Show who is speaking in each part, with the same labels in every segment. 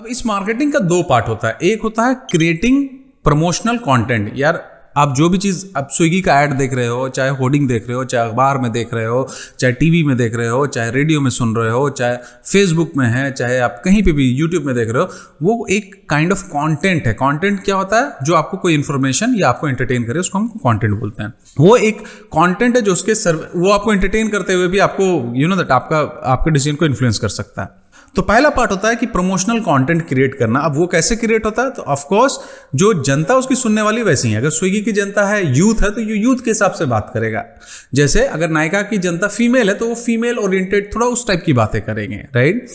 Speaker 1: अब इस मार्केटिंग का दो पार्ट होता है। एक होता है क्रिएटिंग प्रमोशनल कंटेंट। यार आप जो भी चीज़, आप स्विगी का ऐड देख रहे हो, चाहे होर्डिंग देख रहे हो, चाहे अखबार में देख रहे हो, चाहे टीवी में देख रहे हो, चाहे रेडियो में सुन रहे हो, चाहे फेसबुक में है, चाहे आप कहीं पे भी यूट्यूब में देख रहे हो, वो एक काइंड ऑफ कंटेंट है। कंटेंट क्या होता है? जो आपको कोई इन्फॉर्मेशन या आपको एंटरटेन करे, उसको हम कंटेंट बोलते हैं। वो एक कंटेंट है जो उसके वो आपको एंटरटेन करते हुए भी आपको दैट आपके डिसीजन को इन्फ्लुएंस कर सकता है। तो पहला पार्ट होता है कि प्रमोशनल कंटेंट क्रिएट करना। अब वो कैसे क्रिएट होता है? तो ऑफ कोर्स जो जनता उसकी सुनने वाली वैसी है। अगर स्विगी की जनता है, यूथ है, तो ये यूथ के हिसाब से बात करेगा। जैसे अगर नायका की जनता फीमेल है तो वो फीमेल ओरिएंटेड थोड़ा उस टाइप की बातें करेंगे, राइट।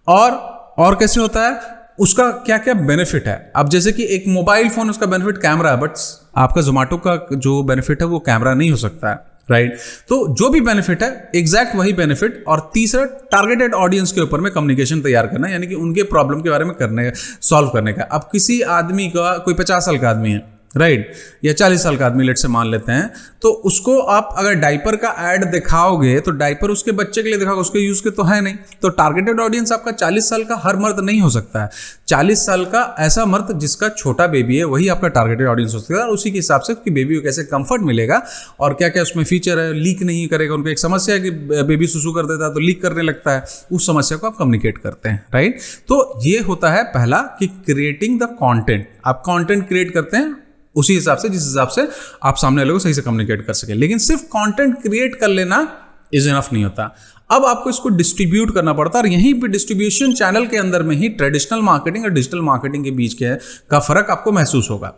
Speaker 1: और कैसे होता है, उसका क्या क्या बेनिफिट है। अब जैसे कि एक मोबाइल फोन, उसका बेनिफिट कैमरा है, बट आपका जोमेटो का जो बेनिफिट है वो कैमरा नहीं हो सकता है, राइट। तो जो भी बेनिफिट है एग्जैक्ट वही बेनिफिट। और तीसरा, टारगेटेड ऑडियंस के ऊपर में कम्युनिकेशन तैयार करना, यानी कि उनके प्रॉब्लम के बारे में सॉल्व करने का। अब किसी आदमी का, कोई 50 साल का आदमी है, राइट, या 40 साल का आदमी लेट से मान लेते हैं, तो उसको आप अगर डायपर का ऐड दिखाओगे तो डायपर उसके बच्चे के लिए दिखाओगे, उसके यूज के तो है नहीं। तो टारगेटेड ऑडियंस आपका 40 साल का हर मर्द नहीं हो सकता है। 40 साल का ऐसा मर्द जिसका छोटा बेबी है, वही आपका टारगेटेड ऑडियंस हो सकता है। और उसी के हिसाब से कि बेबी को कैसे कंफर्ट मिलेगा और क्या क्या उसमें फीचर है, लीक नहीं करेगा। उनको एक समस्या है कि बेबी सुसु कर देता है तो लीक करने लगता है, उस समस्या को आप कम्युनिकेट करते हैं, राइट। तो ये होता है पहला कि क्रिएटिंग द कॉन्टेंट। आप कॉन्टेंट क्रिएट करते हैं उसी हिसाब से, जिस हिसाब से आप सामने वाले को सही से कम्युनिकेट कर सके। लेकिन सिर्फ कंटेंट क्रिएट कर लेना इज इनफ नहीं होता। अब आपको इसको डिस्ट्रीब्यूट करना पड़ता है। और यहीं पे डिस्ट्रीब्यूशन चैनल के अंदर में ही ट्रेडिशनल मार्केटिंग और डिजिटल मार्केटिंग के बीच का फर्क आपको महसूस होगा।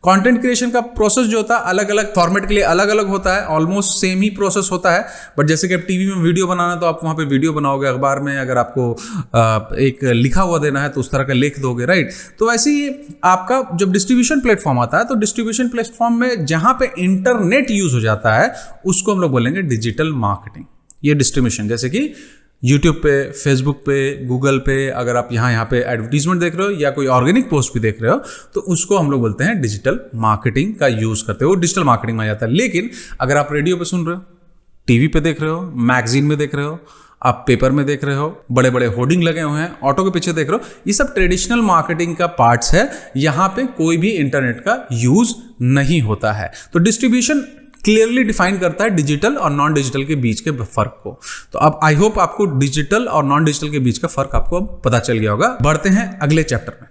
Speaker 1: कंटेंट क्रिएशन का प्रोसेस जो होता है अलग अलग फॉर्मेट के लिए अलग अलग होता है, ऑलमोस्ट सेम ही प्रोसेस होता है। बट जैसे कि आप टीवी में वीडियो बनाना है तो आप वहाँ पे वीडियो बनाओगे, अखबार में अगर आपको एक लिखा हुआ देना है तो उस तरह का लिख दोगे, राइट। तो वैसे ही आपका जब डिस्ट्रीब्यूशन प्लेटफॉर्म आता है तो डिस्ट्रीब्यूशन प्लेटफॉर्म में जहाँ पे इंटरनेट यूज हो जाता है उसको हम लोग बोलेंगे डिजिटल मार्केटिंग। ये डिस्ट्रीब्यूशन, जैसे कि यूट्यूब पे, फेसबुक पे, गूगल पे, अगर आप यहाँ पे एडवर्टीजमेंट देख रहे हो या कोई ऑर्गेनिक पोस्ट भी देख रहे हो तो उसको हम लोग बोलते हैं डिजिटल मार्केटिंग का यूज करते हो, डिजिटल मार्केटिंग में आ जाता है। लेकिन अगर आप रेडियो पे सुन रहे हो, टीवी पे देख रहे हो, मैगजीन में देख रहे हो, आप पेपर में देख रहे हो, बड़े बड़े होर्डिंग लगे हुए हैं, ऑटो के पीछे देख रहे हो, ये सब ट्रेडिशनल मार्केटिंग का पार्ट्स है। यहाँ पे कोई भी इंटरनेट का यूज नहीं होता है। तो डिस्ट्रीब्यूशन क्लियरली डिफाइन करता है डिजिटल और नॉन डिजिटल के बीच के फर्क को। तो अब आई होप आपको डिजिटल और नॉन डिजिटल के बीच का फर्क आपको अब पता चल गया होगा। बढ़ते हैं अगले चैप्टर में।